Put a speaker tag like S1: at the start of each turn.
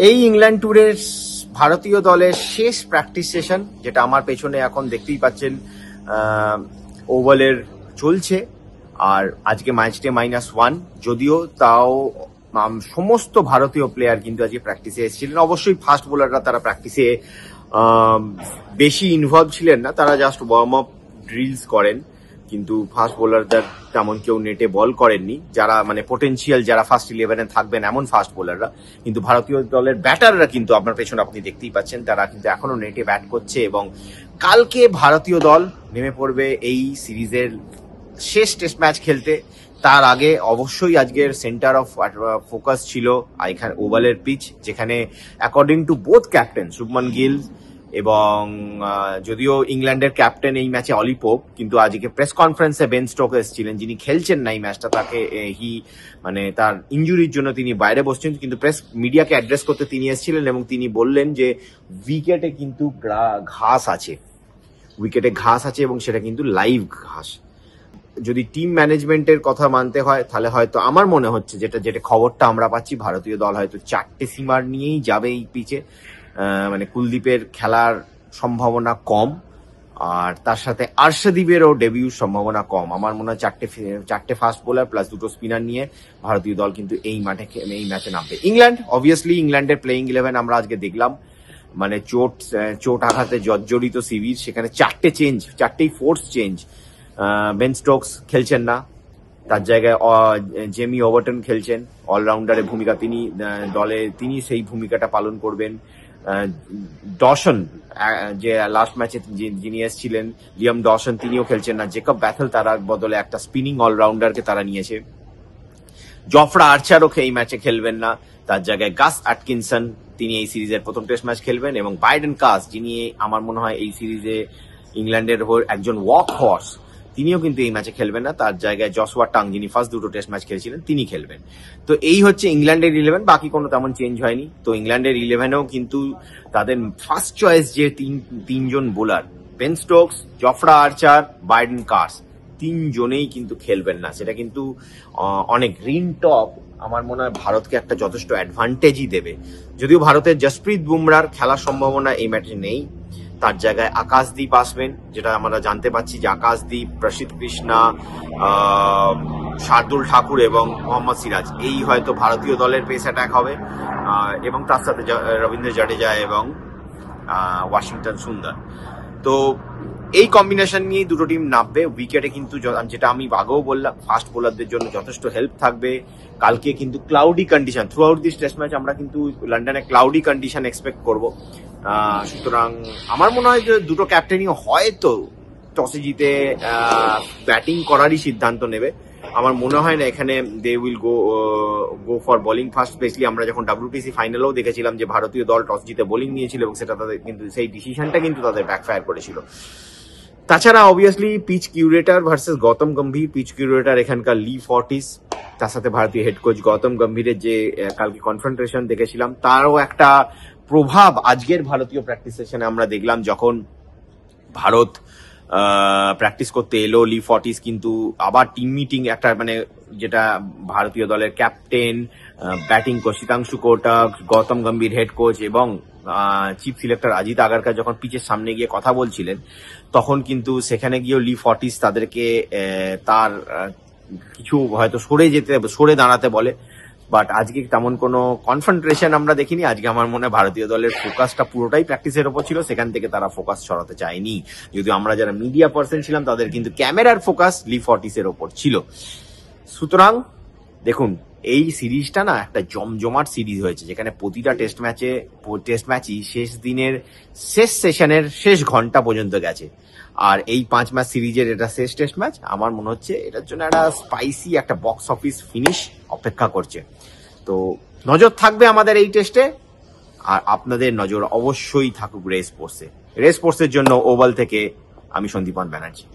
S1: এই ইংল্যান্ড ট্যুরের ভারতীয় দলের শেষ প্র্যাকটিস সেশন, যেটা আমার পেছনে এখন দেখতেই পাচ্ছেন ওভালের চলছে। আর আজকে ম্যাচ ডে -1, যদিও তাও সমস্ত ভারতীয় প্লেয়ার কিন্তু আজকে প্র্যাকটিসে এসেছিলেন। অবশ্যই ফাস্ট বোলাররা তারা প্র্যাকটিসে বেশি ইনভলভ ছিলেন না, তারা জাস্ট ওয়ার্ম আপ ড্রিলস করেন, কিন্তু ফাস্ট বোলারদের তেমন কেউ নেটে বল করেননি, যারা মানে পোটেনশিয়াল যারা ফার্স্ট 11-এ থাকবেন এমন ফাস্ট বোলাররা। কিন্তু ভারতীয় দলের ব্যাটাররা কিন্তু আপনার পেছনে আপনি দেখতেই পাচ্ছেন, তারা কিন্তু এখনো নেটে ব্যাট করছে। এবং কালকে ভারতীয় দল নেমে পড়বে এই সিরিজের শেষ টেস্ট ম্যাচ খেলতে। তার আগে অবশ্যই আজকের সেন্টার অফ ফোকাস ছিল এখানে ওভালের পিচ, যেখানে according to both captain Shubman Gill এবং যদিও ইংল্যান্ডের ক্যাপ্টেন এই ম্যাচে অলি পোপ, কিন্তু আজকে প্রেস কনফারেন্সে বেন স্টোকস এসেছিলেন, যিনি খেলছেন না এই ম্যাচটা। তাকে মানে তার ইনজুরির জন্য তিনি বাইরে বসছেন, কিন্তু প্রেস মিডিয়াকে অ্যাড্রেস করতে তিনি এসেছিলেন এবং তিনি বললেন যে উইকেটে কিন্তু ঘাস আছে, উইকেটে ঘাস আছে এবং সেটা কিন্তু লাইভ ঘাস। যদি টিম ম্যানেজমেন্টের কথা মানতে হয় তাহলে হয়তো আমার মনে হচ্ছে যেটা খবরটা আমরা পাচ্ছি, ভারতীয় দল হয়তো 4টে সিমার নিয়েই যাবে এই পিচে। মানে কুলদীপের খেলার সম্ভাবনা কম, আর তার সাথে আর্শদীপেরও ডেবিউর সম্ভাবনা কম। আমার মনে হয় 4টে ফাস্ট বোলার প্লাস 2টো স্পিনার নিয়ে ভারতীয় দল কিন্তু এই ম্যাচে নামবে। ইংল্যান্ড অবভিয়াসলি ইংল্যান্ডের প্লেইং 11 আমরা আজকে দেখলাম, মানে চোট আঘাতে জর্জরিত শিবির, সেখানে 4টেই ফোর্স চেঞ্জ। বেন স্টোকস খেলছেন না, তার জায়গায় জেমি ওভারটন খেলছেন। অলরাউন্ডারের ভূমিকা তিনি সেই ভূমিকাটা পালন করবেন। ডসন, যে লাস্ট ম্যাচে যিনি এসেছিলেন লিয়াম ডসন, তিনিও খেলছেন না। জেকব ব্যাথেল তার বদলে একটা স্পিনিং অলরাউন্ডারকে তারা নিয়েছে। জফরা আর্চারও এই ম্যাচে খেলবেন না, তার জায়গায় গাস অ্যাটকিনসন, তিনি এই সিরিজের প্রথম টেস্ট ম্যাচ খেলবেন। এবং বাইডেন কাস, যিনি আমার মনে হয় এই সিরিজে ইংল্যান্ডের একজন ওয়ার্ক হর্স, তিনিও কিন্তু এই ম্যাচে খেলবেন না। তার জায়গায় জসওয়া টাং, যিনি ফার্স্ট 2টো টেস্ট ম্যাচ খেলেছিলেন, তিনি খেলবেন। তো এই হচ্ছে ইংল্যান্ডের 11, বাকি কোনো তেমন চেঞ্জ হয়নি। তো ইংল্যান্ডের 11-এও কিন্তু তাদের ফার্স্ট চয়েস যে তিনজন bowler, Ben Stokes, Jofra Archer, Biden কাস, তিনজনেই কিন্তু খেলবেন না। সেটা কিন্তু অনেক গ্রিন টপ আমার মনে হয় ভারতকে একটা যথেষ্ট অ্যাডভান্টেজই দেবে। যদিও ভারতের জসপ্রীত বুমরার খেলার সম্ভাবনা এই ম্যাচে নেই, তার জায়গায় আকাশদীপ আসবেন, যেটা আমরা জানতে পারছি যে আকাশদীপ, প্রসিদ্ধ কৃষ্ণা, শার্দুল ঠাকুর এবং মোহাম্মদ সিরাজ, এই হয়তো ভারতীয় দলের পেস অ্যাটাক হবে। এবং তার সাথে রবীন্দ্র জাডেজা এবং ওয়াশিংটন সুন্দর। তো এই কম্বিনেশন নিয়ে দুটো টিম নামবে। উইকেটে কিন্তু যেটা আমি আগেও বললাম, ফাস্ট বোলারদের জন্য যথেষ্ট হেল্প থাকবে। কালকে কিন্তু cloudy condition through out this test match, আমরা কিন্তু লন্ডনে ক্লাউডি কন্ডিশন এক্সপেক্ট করব। সুতরাং আমার মনে হয় যে দুটো ক্যাপ্টেনই হয়তো টসে জিতে ব্যাটিং করারই সিদ্ধান্ত নেবে। আমার মনে হয় না এখানে they will go for bowling first. Specially আমরা যখন WTC ফাইনালেও দেখেছিলাম যে ভারতীয় দল টস জিতে বোলিং নিয়েছিল এবং সেটা তাদের কিন্তু সেই ডিসিশনটা কিন্তু তাদের ব্যাকফায়ার করেছিল। তাছাড়া obviously pitch curator versus Gautam Gambhir. Pitch curator এখানকার লি ফর্টিস, তার সাথে ভারতীয় হেড কোচ গৌতম গম্ভীরের যে কালকে কনফ্রন্টেশন দেখেছিলাম, তারও একটা প্রভাব আজকের ভারতীয় প্র্যাকটিস সেশনে আমরা দেখলাম। যখন ভারত প্র্যাকটিস করতে এলো, লি ফর্টিস কিন্তু আবার টিম মিটিং একটা, মানে যেটা ভারতীয় দলের captain, batting coach Sitanshu Kotak, Gautam Gambhir head coach এবং চিফ সিলেক্টর অজিত আগারকার যখন পিচের সামনে গিয়ে কথা বলছিলেন, তখন কিন্তু সেখানে গিয়েও লি ফর্টিস তাদেরকে তার কিছু হয়তো সরে দাঁড়াতে বলে। বাট আজকে তেমন কোনো কনফ্রন্টেশন আমরা দেখিনি। আজকে আমার মনে হয় ভারতীয় দলের ফোকাসটা পুরোটাই প্র্যাকটিসের ওপর ছিল, সেখান থেকে তারা ফোকাস সরাতে চায়নি। যদিও আমরা যারা মিডিয়া পার্সন ছিলাম তাদের কিন্তু ক্যামেরার ফোকাস লি ফর্টিসের ওপর ছিল। সুতরাং দেখুন, এই সিরিজটা না একটা জমজমাট সিরিজ হয়েছে, যেখানে প্রতিটা টেস্ট ম্যাচই শেষ দিনের শেষ সেশনের শেষ ঘন্টা পর্যন্ত গেছে। আর এই 5 ম্যাচ সিরিজের এটা শেষ টেস্ট ম্যাচ। আমার মনে হচ্ছে এটার জন্য একটা স্পাইসি একটা বক্স অফিস ফিনিশ অপেক্ষা করছে। তো নজর থাকবে আমাদের এই টেস্টে, আর আপনাদের নজর অবশ্যই থাকুক রেস স্পোর্টসের জন্য। ওভাল থেকে আমি সন্দীপন ব্যানার্জি।